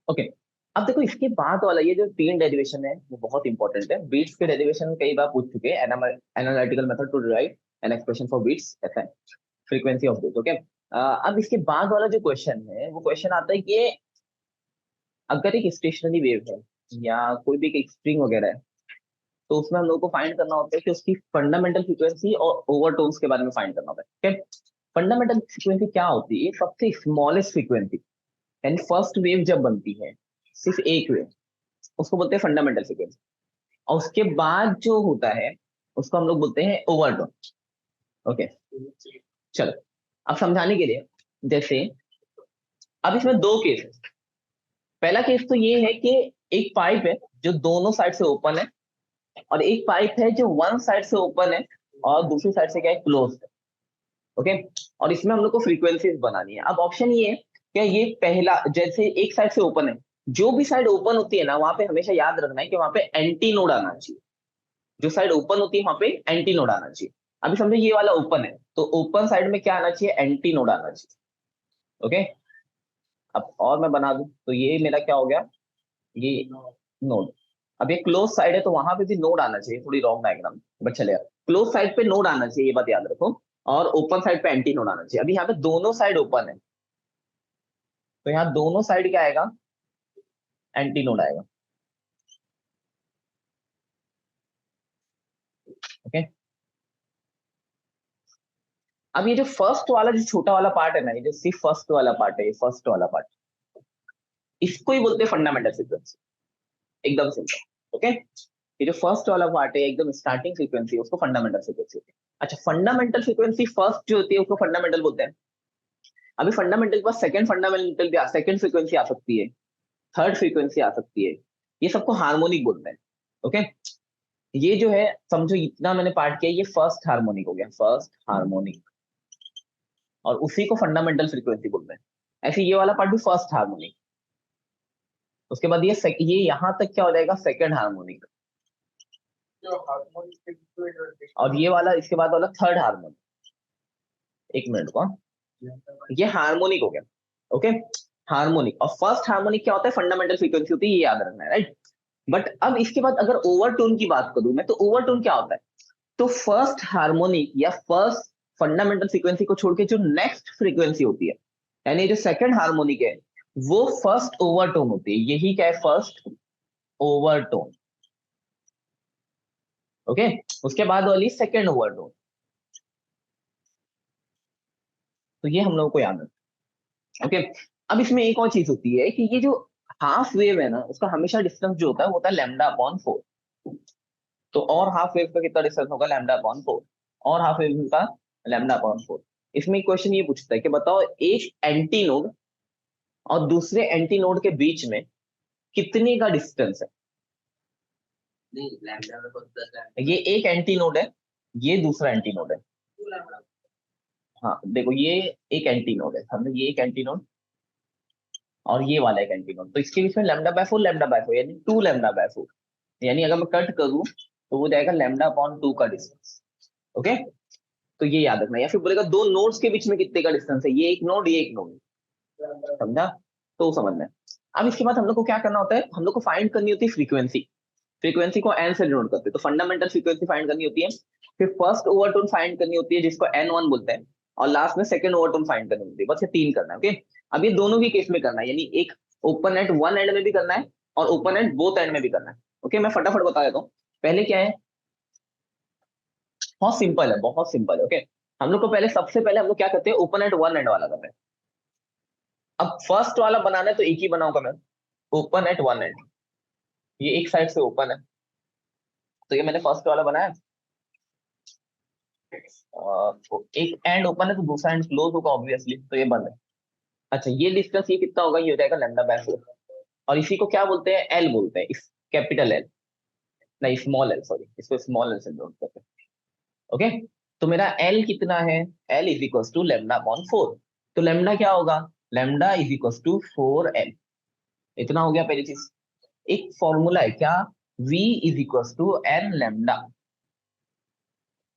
Okay. अब देखो इसके बाद वाला ये जो तीन डेरिवेशन है वो बहुत इंपॉर्टेंट है। बीट्स के डेरिवेशन कई बार पूछ चुके हैं, analytical method to derive an expression for beats, ऐसा है, फ्रीक्वेंसी ऑफ बीट्स। ओके। अब इसके बाद वाला जो क्वेश्चन है वो क्वेश्चन आता है कि अगर एक स्टेशनरी वेव है या कोई भी एक स्ट्रिंग वगैरह है, तो उसमें हम लोग को फाइंड करना होता है कि उसकी फंडामेंटल फ्रीक्वेंसी और ओवरटोन्स के बारे में फाइंड करना होता है। ठीक है। फंडामेंटल फ्रीक्वेंसी क्या होती है? सबसे स्मॉलेस्ट फ्रीक्वेंसी, यानी फर्स्ट वेव जब बनती है, सिर्फ एक वेव, उसको बोलते हैं फंडामेंटल फ्रीक्वेंसी। और उसके बाद जो होता है उसको हम लोग बोलते हैं ओवरटोन। ओके। चलो, अब समझाने के लिए, जैसे अब इसमें दो केस है। पहला केस तो ये है कि एक पाइप है जो दोनों साइड से ओपन है, और एक पाइप है जो वन साइड से ओपन है और दूसरी साइड से क्या है, क्लोज है। ओके। और इसमें हम लोग को फ्रीक्वेंसीज बनानी है। अब ऑप्शन ये है क्या, ये पहला जैसे एक साइड से ओपन है, जो भी साइड ओपन होती है ना वहां पे हमेशा याद रखना है कि वहां पे एंटी नोड आना चाहिए। जो साइड ओपन होती है वहां पे एंटी नोड आना चाहिए। अभी समझो ये वाला ओपन है, तो ओपन साइड में क्या आना चाहिए, एंटी नोड आना चाहिए। ओके। अब और मैं बना दूं तो ये मेरा क्या हो गया, ये नोड। अब ये क्लोज साइड है तो वहां पे भी नोड आना चाहिए, थोड़ी रॉन्ग डायग्राम बट चलेगा। क्लोज साइड पे नोड आना चाहिए, ये बात याद रखो। और ओपन साइड पे एंटी नोड आना चाहिए। अभी यहाँ पे दोनों साइड ओपन है, तो यहाँ दोनों साइड क्या आएगा, एंटी नोड आएगा। ओके। अब ये जो फर्स्ट वाला जो छोटा वाला पार्ट है ना, ये जो सिर्फ फर्स्ट वाला पार्ट है, ये फर्स्ट वाला पार्ट, इसको ही बोलते हैं फंडामेंटल फ्रीक्वेंसी। एकदम सिंपल। ओके। ये जो फर्स्ट वाला पार्ट है एकदम स्टार्टिंग फ्रीक्वेंसी, उसको फंडामेंटल फ्रीक्वेंसी होती है। अच्छा, फंडामेंटल फ्रीक्वेंसी फर्स्ट जो होती है उसको फंडामेंटल बोलते हैं। अभी फंडामेंटल के पास सेकंड फंडामेंटल भी, सेकंड फ्रीक्वेंसी आ सकती है, थर्ड फ्रीक्वेंसी आ सकती है। ये सबको हार्मोनिक बोलते हैं। ओके। ये जो है, समझो इतना मैंने पार्ट किया, ये फर्स्ट हार्मोनिक हो गया, फर्स्ट हार्मोनिक, और उसी को फंडामेंटल फ्रीक्वेंसी बोलते हैं। ऐसे ये वाला पार्ट भी फर्स्ट हार्मोनिक। उसके बाद ये यहां तक क्या हो जाएगा, सेकंड हार्मोनिक। और ये वाला इसके बाद वाला थर्ड हार्मोनिक। एक मिनट को, ये हार्मोनिक हो गया। ओके। हार्मोनिक और फर्स्ट हार्मोनिक क्या होता है, फंडामेंटल फ्रीक्वेंसी होती है, ये याद रखना है, राइट। बट अब इसके बाद अगर ओवरटोन की बात करूं मैं, तो ओवरटोन क्या होता है, तो फर्स्ट हार्मोनिक या फर्स्ट फंडामेंटल फ्रीक्वेंसी को छोड़ के जो नेक्स्ट फ्रीक्वेंसी होती है, यानी जो सेकंड हार्मोनिक है, वो फर्स्ट ओवरटोन होती है। यही क्या है, फर्स्ट ओवरटोन। ओके। उसके बाद वाली सेकंड ओवरटोन। तो ये हम लोगों को याद है। ओके। अब इसमें एक और चीज होती है कि ये जो हाफ वेव है ना, उसका हमेशा डिस्टेंस जो होता है वो होता है लैम्डा अपॉन 4। तो और हाफ वेव का कितना डिस्टेंस होगा, लैम्डा अपॉन 4। और हाफ वेव का लैम्डा अपॉन 4। इसमें क्वेश्चन ये पूछता है कि बताओ एक एंटी नोड और दूसरे एंटी नोड के बीच में कितने का डिस्टेंस है। नहीं, लैम्डा में कौन सा लैम्डा? ये एक एंटी नोड है, ये दूसरा एंटी नोड है। हाँ देखो, ये एक एंटी नोड है, हमने ये एक एंटी नोड और ये वाला एक एंटी नोड, तो इसके बीच में लैम्डा बाय 4 यानी 2 लैम्डा बाय 4। यानी अगर मैं कट करूं तो वो जाएगा लैम्डा अपॉन 2 का डिस्टेंस। ओके। तो ये याद रखना, या फिर बोलेगा दो नोड्स के बीच में कितने का डिस्टेंस है, ये एक नोड ये एक नोड, समझा, तो समझना है। अब इसके बाद हम लोग को क्या करना होता है, हम लोग को फाइंड करनी होती है फ्रीक्वेंसी। फ्रीक्वेंसी को एन से डिनोट करते हैं, तो फंडामेंटल फ्रीक्वेंसी फाइंड करनी होती है, फिर फर्स्ट ओवरटोन फाइंड करनी होती है जिसको N1 बोलते हैं, और लास्ट में सेकंड ओवरटोन फाइंड करनी होती है। बस ये तीन करना है। ओके। अब ये दोनों ही केस में करना है, यानी एक ओपन एट वन एंड में भी करना है और ओपन एट बोथ एंड में भी करना है। ओके, मैं फटाफट बता देता हूँ। पहले क्या है, बहुत सिंपल है, बहुत सिंपल है। ओके। हम लोग को पहले, सबसे पहले हम लोग क्या करते हैं, ओपन एट वन एंड वाला करते हैं। अब फर्स्ट वाला बनाना है तो एक ही बनाऊंगा मैं, ओपन एट वन एंड। ये एक साइड से ओपन है, तो ये मैंने फर्स्ट वाला बनाया। तो एक एंड ओपन है तो दूसरा एंड क्लोज होगा ऑब्वियसली, तो ये बंद है। अच्छा, ये डिस्टेंस ये कितना होगा, ये हो जाएगा लैम्डा बाय 4। और इसी को क्या बोलते हैं, एल बोलते हैं, इस कैपिटल एल, नहीं स्मॉल एल, सॉरी, इसको स्मॉल एल से नोट करते हैं। ओके। तो मेरा एल कितना है, L is equal to lambda upon 4। तो लैम्डा क्या होगा, lambda is equal to 4L। इतना हो गया पहली चीज। एक फॉर्मूला है क्या, V is equal to N lambda.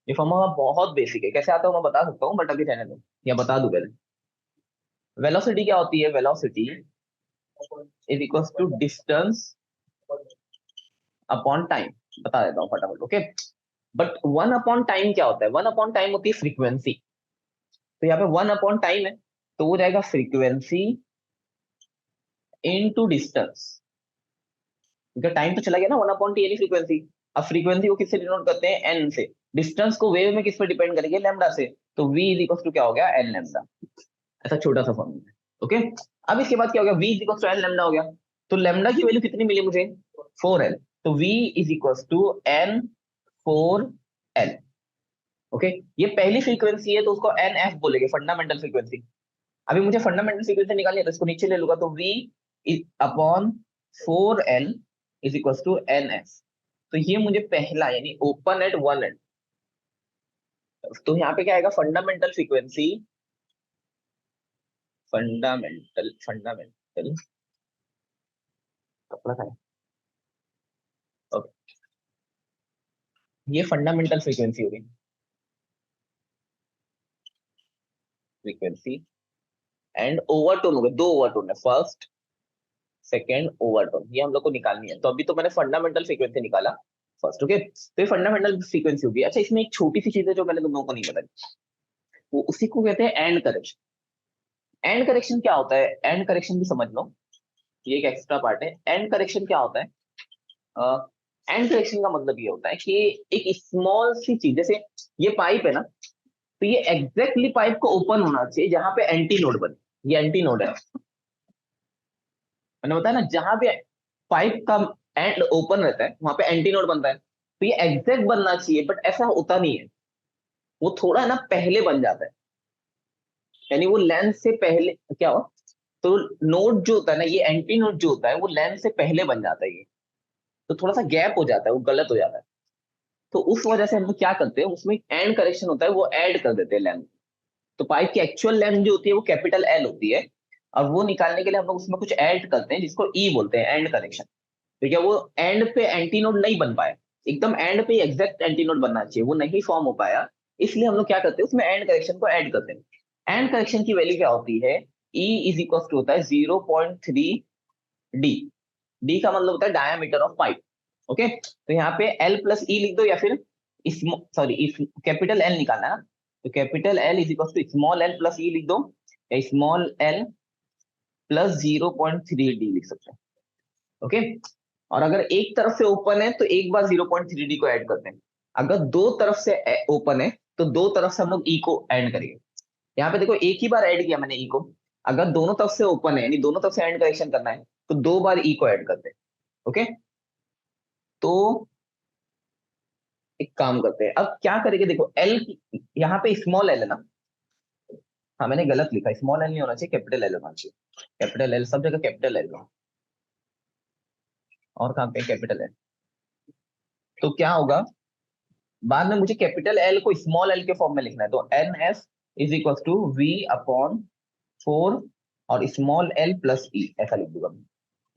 ये फॉर्मूला बहुत बेसिक है, कैसे आता है मैं बता सकता हूँ बट अभी रहने दो, या बता दूं पहले। वेलोसिटी क्या होती है, velocity is equal to distance upon time. बता देता हूँ फटाफट, okay. But one upon time क्या होता है? वन अपॉन टाइम होती है फ्रीक्वेंसी। तो यहाँ पे वन अपॉन टाइम है, तो वो जाएगा फ्रीक्वेंसी इनटू डिस्टेंस। क्योंकि टाइम तो चला गया ना, वन अपॉन टी यानी फ्रीक्वेंसी। अब फ्रीक्वेंसी को किससे डिनोट करते हैं? एन से। डिस्टेंस को वेव में किस पर डिपेंड करेंगे? लैम्डा से। तो v इज इक्वल टू क्या हो गया? N lambda. ऐसा छोटा सा फॉर्मूला है, ओके। अब इसके बाद क्या हो गया? v is equal to N lambda हो गया। तो लैम्डा की वैल्यू कितनी मिली मुझे? 4l। तो v is equal to N 4l, okay. ये पहली फ्रीक्वेंसी है तो उसको एन एफ बोलेंगे, फंडामेंटल फ्रीक्वेंसी। अभी मुझे फंडामेंटल फ्रीक्वेंसी निकालनी है तो इसको नीचे ले लूंगा, तो v is upon 4l is equal to N F. तो ये मुझे पहला यानी ओपन एट वन एंड। तो यहाँ पे क्या आएगा? फंडामेंटल फ्रीक्वेंसी, फंडामेंटल फंडामेंटल कपड़ा का है, ओके। ये फंडामेंटल फ्रीक्वेंसी होगी, फ्रीक्वेंसी। एंड ओवरटोन हो गए, दो ओवरटोन है, फर्स्ट सेकेंड ओवरटोन, ये हम लोग को निकालनी है। तो अभी तो मैंने फंडामेंटल फ्रीक्वेंसी निकाला फर्स्ट, ओके। तो ये फंडामेंटल फ्रीक्वेंसी होगी। अच्छा, इसमें एक छोटी सी चीज है जो मैंने तुम लोगों को नहीं बताई, वो उसी को कहते हैं एंड करेक्शन। एंड करेक्शन क्या होता है? एंड करेक्शन भी समझ लो, ये एक एक्स्ट्रा पार्ट है। एंड करेक्शन क्या होता है? एंड करेक्शन का मतलब ये होता है कि एक स्मॉल सी चीज, जैसे ये पाइप है ना, तो ये एग्जैक्टली पाइप को ओपन होना चाहिए जहां पे एंटी नोड बने। ये एंटी नोड है, मैंने बताया ना, जहां पे पाइप का एंड ओपन रहता है वहां पे एंटी नोड बनता है। तो ये एग्जैक्ट बनना चाहिए, बट ऐसा होता नहीं है। वो थोड़ा है ना पहले बन जाता है, यानी वो लेंथ से पहले क्या हो। तो नोड जो होता है ना, ये एंटी नोड जो होता है वो लेंथ से पहले बन जाता है ये। तो थोड़ा सा गैप हो जाता है, वो गलत हो जाता है। तो उस वजह से हम लोग क्या करते हैं, उसमें एंड करेक्शन होता है, वो ऐड कर देते हैं लेंथ। तो पाइप की एक्चुअल लेंथ जो होती है वो कैपिटल एल होती है, और वो निकालने के लिए हम लोग उसमें कुछ ऐड करते हैं जिसको ई बोलते हैं, एंड करेक्शन। तो क्या वो एंड पे एंटी नोड नहीं बन पाया, एकदम एंड पे एग्जैक्ट एंटी नोड बनना चाहिए, वो नहीं फॉर्म हो पाया, इसलिए हम लोग क्या करते हैं उसमें एंड करेक्शन को ऐड करते हैं। एंड करेक्शन की वैल्यू क्या होती है? ई इज इक्वल टू होता है 0.3 डी। डी का मतलब होता है डायमीटर ऑफ पाइप, ओके। तो यहाँ पे एल प्लस ई लिख दो, या फिर सॉरी कैपिटल एल निकालना है ना, तो capital L is equal to small L plus E लिख दो, या स्मॉल एल प्लस 0.3 डी लिख सकते हैं, ओके। और अगर एक तरफ से ओपन है तो एक बार 0.3 डी को ऐड करते हैं। अगर दो तरफ से ओपन है तो दो तरफ से हम लोग ई को ऐड करेंगे। यहाँ पे देखो एक ही बार ऐड किया मैंने ई को। अगर दोनों तरफ से ओपन है यानी दोनों तरफ से एंड करेक्शन करना है तो दो बार ई को ऐड करते हैं, ओके। तो एक काम करते हैं, अब क्या करेंगे, देखो एल, यहाँ पे स्मॉल एल है ना। हाँ मैंने गलत लिखा, स्मॉल एल नहीं होना चाहिए, कैपिटल एल होना चाहिए। कैपिटल एल सब जगह कैपिटल एल, और कहाँ पे कैपिटल एल। तो क्या होगा, बाद में मुझे कैपिटल एल को स्मॉल एल के फॉर्म में लिखना है, तो N S is equal to V upon 4 और स्मॉल एल प्लस ई, ऐसा लिख दूंगा मैं।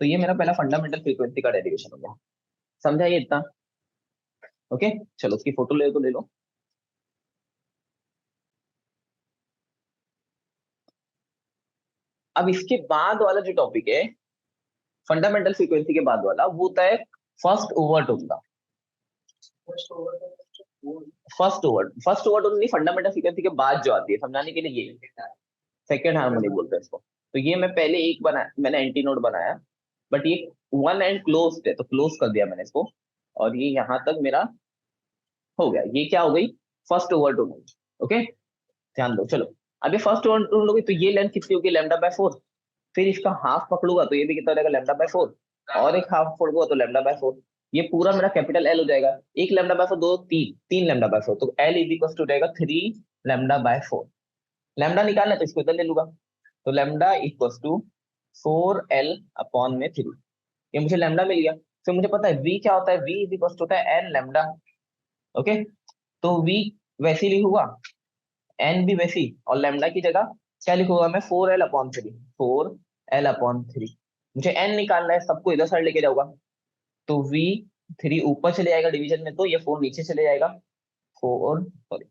तो ये मेरा पहला फंडामेंटल फ्रीक्वेंसी का डेरिवेशन हो गया। समझा ये इतना? ओके, चलो उसकी फोटो ले लो तो ले लो। अब इसके बाद वाला जो टॉपिक है, फंडामेंटल फ्रीक्वेंसी के बाद वाला, वो होता है फर्स्ट ओवरटोन का। फर्स्ट ओवरटोन नहीं, फंडामेंटल फ्रीक्वेंसी के बाद जो आती है, समझाने के लिए ये सेकेंड हार्मोनी बोलते हैं इसको। तो ये मैं पहले एक बना मैंने एंटी नोड बनाया, बट ये वन एंड क्लोज्ड है तो क्लोज कर दिया मैंने इसको, और ये यहां तक मेरा हो गया। ये क्या हो गई? First overtone, okay. ध्यान दो, चलो। अब ये फर्स्ट ओवरटोन होगी तो ये लेंथ कितनी होगी? Lambda by 4। फिर इसका हाफ पकड़ूंगा तो ये भी कितना हो जाएगा? Lambda by 4। और एक हाफ पकड़ूंगा तो लैम्डा बाय 4। ये पूरा मेरा कैपिटल एल हो जाएगा। एक लैम्डा बाय 4, दो, तीन, तीन लैम्डा बाय 4, तो एल इज इक्वल टू जाएगा 3 लैम्डा बाय 4। लैम्डा निकालना है तो इसको इधर ले लूंगा, तो lambda equal to 4l upon में 3। ये मुझे लैम्डा मिल गया। तो मुझे पता है v क्या होता है, v इज इक्वल टू होता है n लैम्डा, ओके। तो v वैसे ही लिखूंगा, n भी वैसी, और लैम्डा की जगह क्या लिखूंगा मैं? 4l upon 3, 4l upon 3। मुझे n निकालना है, सबको इधर साइड लेके जाऊंगा, तो v 3 ऊपर चले जाएगा डिवीजन में, तो ये 4 नीचे चले जाएगा। 4 sorry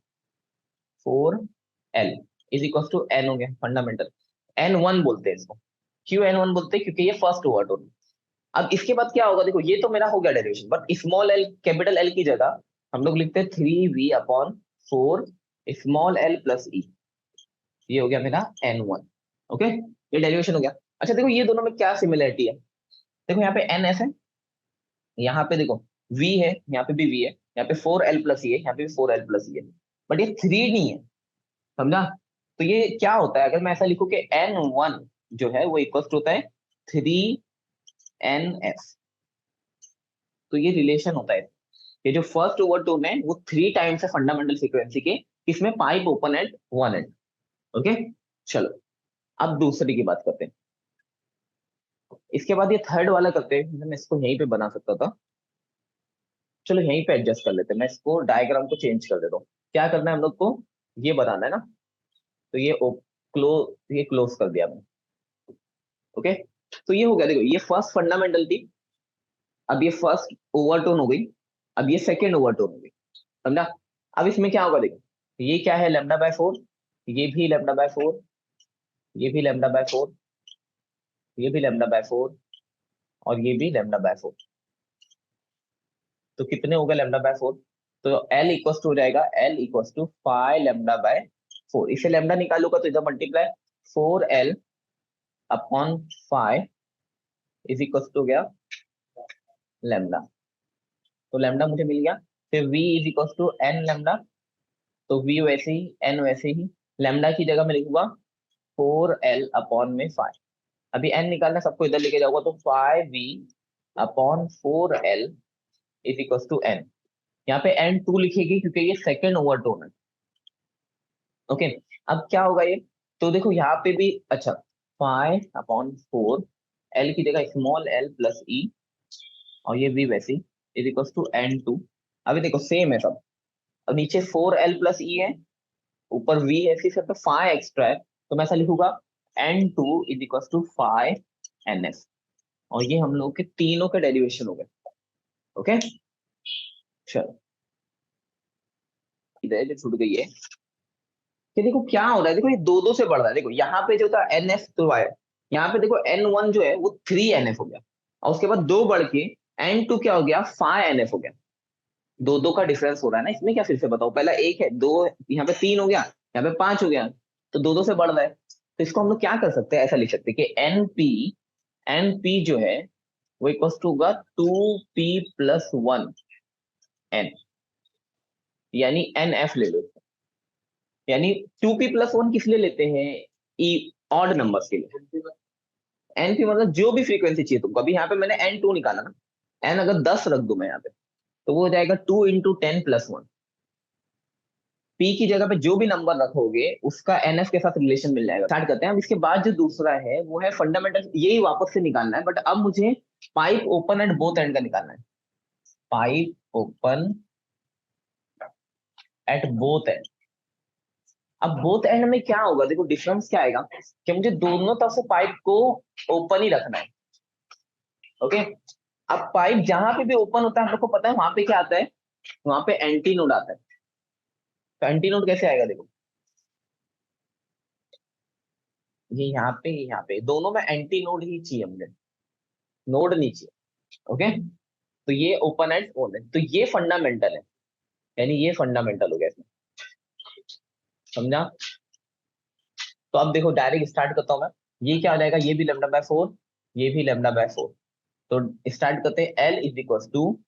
4l is equal to n हो गया फंडामेंटल। n1 बोलते हैं इसको, क्यों N1 बोलते हैं? क्योंकि ये फर्स्ट ओवरटोन। अब इसके बाद क्या होगा, देखो ये तो मेरा हो गया derivation, but small L capital L की जगह हम लोग लिखते हैं 3v/4 स्मॉल एल प्लस ई। ये हो गया मेरा N1। ओके, ये डेरिवेशन हो गया। अच्छा देखो ये दोनों में क्या सिमिलरिटी है, देखो यहाँ पे एन एस है, यहाँ पे देखो v है, यहाँ पे भी v है, यहाँ पे 4l प्लस ई है, यहाँ पे भी 4l प्लस ई है, बट ये 3 नहीं है, समझा? तो ये क्या होता है, अगर मैं ऐसा लिखूं कि N1 जो है वो इक्वल होता है 3NF, तो ये रिलेशन होता है। ये जो फर्स्ट ओवरटोन है वो 3 टाइम्स है फंडामेंटल फ्रीक्वेंसी के, इसमें pipe open eight one and. Okay, चलो अब दूसरे की बात करते हैं। इसके बाद ये थर्ड वाला करते हैं, मैं इसको यहीं पे बना सकता था, चलो यहीं पे एडजस्ट कर लेते हैं, मैं इसको डायग्राम को चेंज कर देता हूँ। क्या करना है हम लोग को, ये बनाना है ना, तो ये क्लोज कर दिया मैंने। ओके, तो ये हो गया, देखो ये फर्स्ट फंडामेंटल थी, अब ये फर्स्ट ओवरटोन हो गई, अब ये सेकेंड ओवरटोन हो गई, समझा? अब इसमें क्या होगा, देखो ये क्या है, λ/4, ये भी λ/4, ये भी λ/4, ये भी λ/4, और ये भी λ/4, तो कितने हो गए λ/4? तो L इक्वल टू हो जाएगा L = 5 λ/4, इसे लैम्डा निकालूंगा तो इधर multiply 4L/5 is equal to गया लैम्डा, तो लैम्डा मुझे मिल गया। फिर V is equal to N lambda, तो V वैसे ही N वैसे ही, लैम्डा की जगह मैं लिखूंगा 4L/5, अभी N निकालना, सबको इधर लेके जाऊंगा तो 5V/4L is equal to N, यहाँ पे N2 लिखेगी क्योंकि ये सेकेंड ओवरटोन है। ओके, अब क्या होगा ये, तो देखो यहाँ पे भी, अच्छा 5/4 L की जगह स्मॉल l प्लस ई, और ये V वैसी इज इक्वल टू N2। अभी देखो सेम है सब, अब नीचे 4L+E है, ऊपर V है, सिर्फ पे 5 एक्स्ट्रा है, तो मैं ऐसा लिखूंगा N2 is equal to 5NF, और ये हम लोग के तीनों के डेरिवेशन हो गए। ओके, चलो इधर जो छूट गई है, कि देखो क्या हो रहा है, देखो ये दो दो से बढ़ रहा है, देखो यहाँ पे जो था NF तो है, यहाँ पे देखो N1 जो है वो 3NF हो गया, और उसके बाद दो बढ़ के N2 क्या हो गया, 5NF हो गया। दो दो का डिफरेंस हो रहा है ना, इसमें क्या फिर से बताओ, पहला एक है, दो यहाँ पे 3 हो गया, यहाँ पे 5 हो गया, तो दो दो से बढ़ रहा है, तो इसको हम लोग क्या कर सकते हैं, ऐसा लिख सकते हैं कि एनपी जो है वो इक्वल टू होगा 2p+1n, यानी NF ले लो, यानी 2p+1 किस लिए लेते हैं, ई ऑड नंबर्स के लिए, एनपी मतलब जो भी फ्रीक्वेंसी चाहिए तुमको, अभी यहाँ पे मैंने N2 निकाला ना, एन अगर 10 रख दूं मैं यहाँ पे, तो वो हो जाएगा 2 × 10+1, पी की जगह पे जो भी नंबर रखोगे उसका एनएफ के साथ रिलेशन मिल जाएगा। स्टार्ट करते हैं। अब इसके बाद जो दूसरा है वो है फंडामेंटल, यही वापस से निकालना है, बट अब मुझे pipe open at both and का निकालना है, pipe open at both end. अब बोथ एंड में क्या होगा, देखो डिफरेंस क्या आएगा, कि मुझे दोनों तरफ से पाइप को ओपन ही रखना है। ओके, अब पाइप जहां पे भी ओपन होता है हम लोग को पता है वहां पे क्या आता है, वहां पे एंटी नोड आता है, तो एंटी नोड कैसे आएगा, देखो ये यहाँ पे दोनों में एंटी नोड ही चाहिए मुझे, नोड नहीं चाहिए। ओके, तो ये ओपन एंड ओन है, तो ये फंडामेंटल है, यानी ये फंडामेंटल हो गया इसमें, समझा? तो अब देखो डायरेक्ट स्टार्ट करता हूं मैं, ये क्या हो जाएगा, ये भी λ/4, ये भी λ/4, तो स्टार्ट करते हैं, L is equal to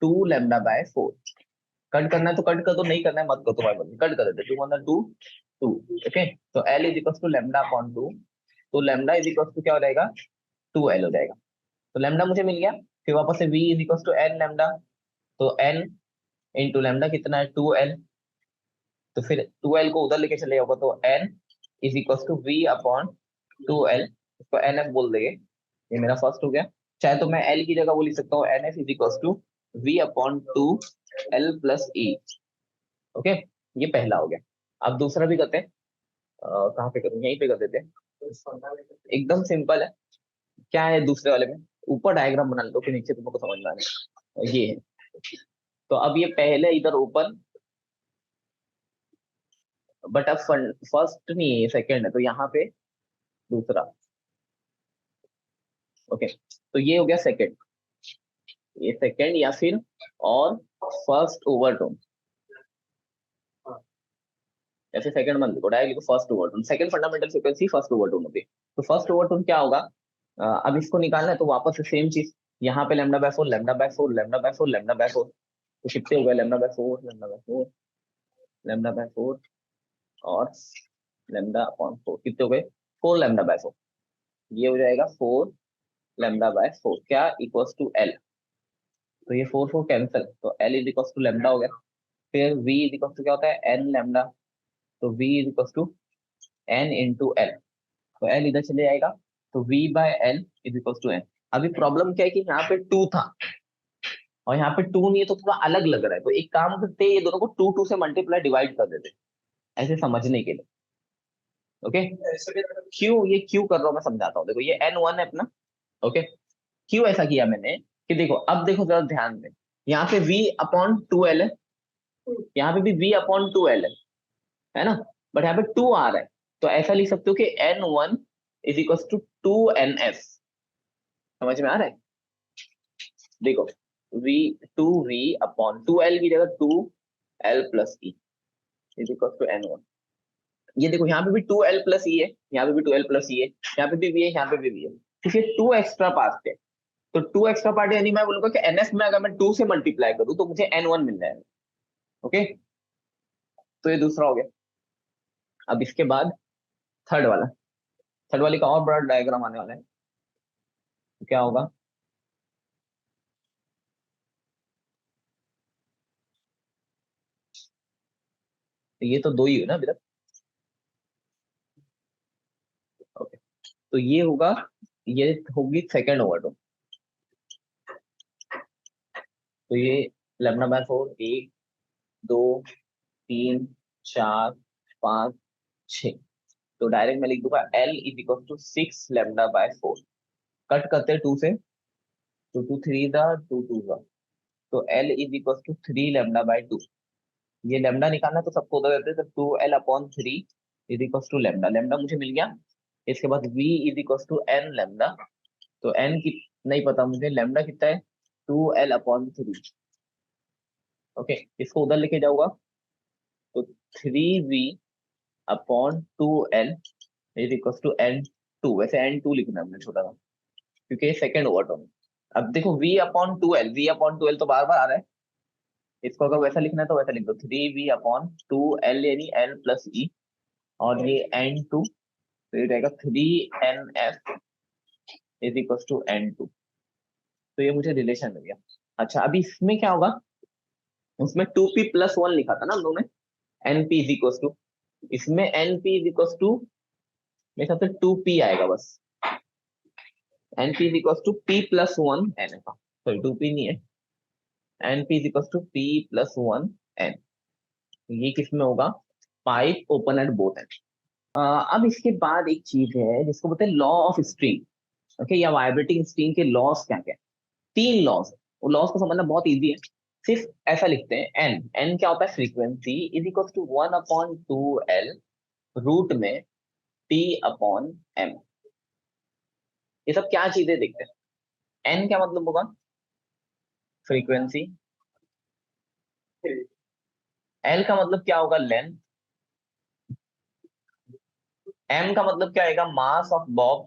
2 λ/4, cut करना है तो कट कर दो, नहीं करना है मत करो, तुम्हारे मन में कट कर देते, 2 ओके, तो L इज इक्वल टू λ/2, तो लैम्डा इज इक्वल टू क्या हो जाएगा, 2L हो जाएगा, तो लैम्डा मुझे मिल गया। फिर वापस से V is equal to N lambda, तो N इंटू लैम्डा कितना है, 2L, तो फिर 2L को उधर लेके चले जाओगे तो N is equal to V/2L, इसको NF बोल देंगे, ये मेरा फर्स्ट हो गया। चाहे तो मैं L की जगह वो लिख सकता हूँ NF is equal to V/2L+E। Okay, ये पहला हो गया। अब दूसरा भी करते हैं, कहाँ पे करूँ, यहीं पे कर देते हैं, एकदम सिंपल है। क्या है दूसरे वाले में, ऊपर डायग्राम बना लो कि नीचे तुमको समझ में आने, ये है। तो अब ये पहले इधर ओपन, बट अब फर्स्ट नहीं है, सेकंड है, तो यहाँ पे दूसरा, ओके, तो ये हो गया सेकंड, ये सेकंड या फिर और फर्स्ट ओवरटोन, ऐसे सेकंड मान लिखो डायरेक्ट लिखो first overtone, second fundamental frequency first overtone होती है। तो फर्स्ट ओवरटोन क्या होगा, अब इसको निकालना है तो वापस से सेम चीज, यहाँ पे lambda by 4 lambda by 4 lambda by 4 lambda by 4, तो कितने हो गए lambda by 4 lambda by 4 lambda by 4 और लैम्डा अपॉन 4, कितने हो गए 4 लैम्डा बाय 4, ये हो जाएगा 4 लैम्डा बाय 4 क्या इक्वल्स टू एल, तो ये 4 4 कैंसिल, तो L is equals to lambda हो गया। फिर वी इज इक्वल्स टू क्या होता है एन लैम्डा, तो V is equals to N into L, तो एल इधर चले जाएगा, तो V by L is equals to N. अभी प्रॉब्लम क्या है कि यहाँ पे 2 था और यहाँ पे 2 नहीं है, तो थोड़ा अलग लग रहा है, तो एक काम करते हैं ये दोनों को 2 2 से मल्टीप्लाई डिवाइड कर देते हैं, ऐसे समझने के लिए। ओके, क्यों ये क्यों कर रहा हूँ मैं समझाता हूँ, देखो ये n1 है अपना। ओके, क्यों ऐसा किया मैंने कि देखो, अब देखो जरा ध्यान दें, यहाँ पे v अपॉन 2l है, यहाँ पे भी v अपॉन 2l है ना, बट यहाँ पे 2 आ रहा है, तो ऐसा लिख सकते हो कि n1 is equal to 2ns। समझ में आ रहा है, देखो v 2v अपॉन 2l की जगह 2l प्लस E is equal to n1। ये देखो यहाँ पे भी 2l प्लस ई है, यहाँ पे भी 2l प्लस ई है, यहाँ पे भी v है, यहाँ पे भी v है, ठीक है, 2 एक्स्ट्रा पार्ट है, तो 2 एक्स्ट्रा पार्ट यानी मैं बोलूंगा कि ns में अगर मैं 2 से मल्टीप्लाई करूँ तो मुझे n1 मिल जाएगा। ओके, तो ये दूसरा हो गया। अब इसके बाद थर्ड वाला, थर्ड वाले का और बड़ा डायग्राम आने वाला है, तो क्या होगा, तो ये तो 2 ही है ना अभी तक। ओके, तो ये होगा, ये होगी सेकेंड ओवरडो, तो ये लैम्डा बाय 4 1 2 3 4 5 6, तो डायरेक्ट मैं लिख दूंगा L is equal to 6 lambda by 4, cut करते हैं 2 से, तो 2 3 दा 2 2 दा, तो L is equal to 3 lambda by 2, ये लैम्डा निकालना है तो सबको उधर देते हैं, तो 2L upon 3 is equal to lambda, lambda मुझे मिल गया। इसके बाद V is equal to n lambda, तो n की नहीं पता मुझे, लैम्डा कितना है 2L अपॉन 3। ओके, इसको उधर लेके जाऊंगा, तो 3V upon 2L is equal to n2, वैसे n2 लिखना है हमने छोटा सा, क्योंकि ये सेकंड ओवरटोन है। अब देखो V upon 2L, V upon 2L तो बार बार आ रहा है, इसको अगर वैसा लिखना है तो वैसा लिख दो, 3V अपॉन 2L यानी L प्लस E, और ये n2, तो ये रहेगा 3NF is equal to n2, तो ये मुझे रिलेशन मिल गया। अच्छा, अभी इसमें क्या होगा, उसमें 2p प्लस 1 लिखा था ना हम लोगों ने, np इज इक्वल टू, इसमें np इज इक्वल टू मेरे ख्याल से 2p आएगा बस, np is equal to p plus 1 n, sorry 2p नहीं है, np is equal to p plus 1 n, ये किस में होगा, pipe open at both end. अब इसके बाद एक चीज है जिसको बोलते हैं लॉ ऑफ स्ट्रिंग, ओके, या वाइब्रेटिंग स्ट्रिंग के लॉस क्या क्या, 3 लॉस है, वो लॉस को समझना बहुत इजी है, सिर्फ ऐसा लिखते हैं एन, एन क्या होता है frequency is equal to 1/2L root में टी अपॉन एम, ये सब क्या चीजें देखते हैं, एन क्या मतलब होगा फ्रीक्वेंसी, एल का मतलब क्या होगा लेंथ, एम का मतलब क्या आएगा mass of Bob,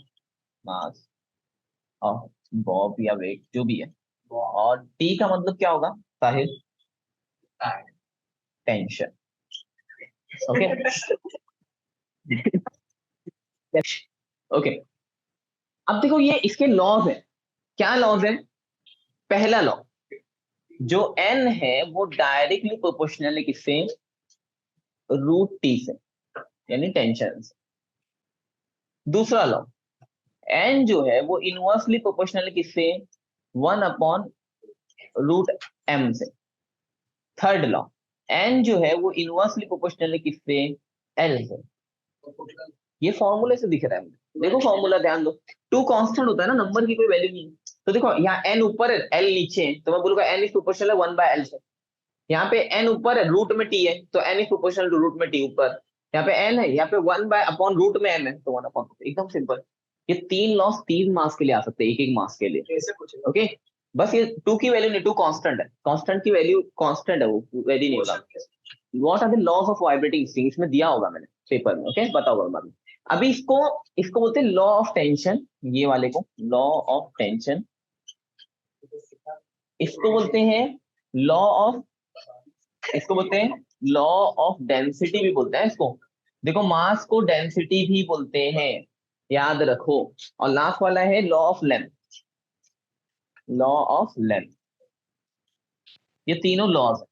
mass of Bob या वेट जो भी है, और टी का मतलब क्या होगा साहिल, टेंशन। ओके, ओके, अब देखो ये इसके लॉज है, क्या लॉज है, पहला लॉ, जो एन है वो डायरेक्टली प्रोपोर्शनल है किससे, रूट टी से, यानी टेंशन से। दूसरा लॉ, एन जो है वो इनवर्सली प्रोपोर्शनल है किससे, 1 अपॉन रूट एम से। थर्ड लॉ, एन जो है वो इनवर्सली प्रोपोर्शनल है किससे, एल से। ये फॉर्मूले से दिख रहा है मुझे, देखो फॉर्मूला ध्यान दो, टू कांस्टेंट होता है ना, नंबर की कोई वैल्यू नहीं है, तो देखो यहाँ एन ऊपर है एल नीचे है, तो मैं बोलूंगा एन इज प्रोपोर्शनल है 1/L से। यहाँ पे एन ऊपर है रूट में टी है, तो N is proportional to root में टी ऊपर, यहाँ पे एन है, यहाँ पे 1 बाय अपॉन रूट में एन है, तो 1 अपॉन, एकदम सिंपल। ये 3 लॉस 3 मास के लिए आ सकते हैं, एक एक मास के लिए। ऐसे कुछ ओके, बस ये 2 की वैल्यू नहीं, 2 कांस्टेंट है, कांस्टेंट की वैल्यू कांस्टेंट है, वो वेरी नहीं होगा। What are the laws of vibrating string, इसमें दिया होगा मैंने पेपर में, ओके बताओ बाद में। अभी इसको इसको बोलते हैं लॉ ऑफ टेंशन, ये वाले को लॉ ऑफ टेंशन, इसको बोलते हैं लॉ ऑफ, इसको बोलते हैं लॉ ऑफ डेंसिटी भी बोलते हैं इसको। देखो मास को डेंसिटी भी बोलते हैं, याद रखो। और लास्ट वाला है law of length, law of length. ये तीनों लॉज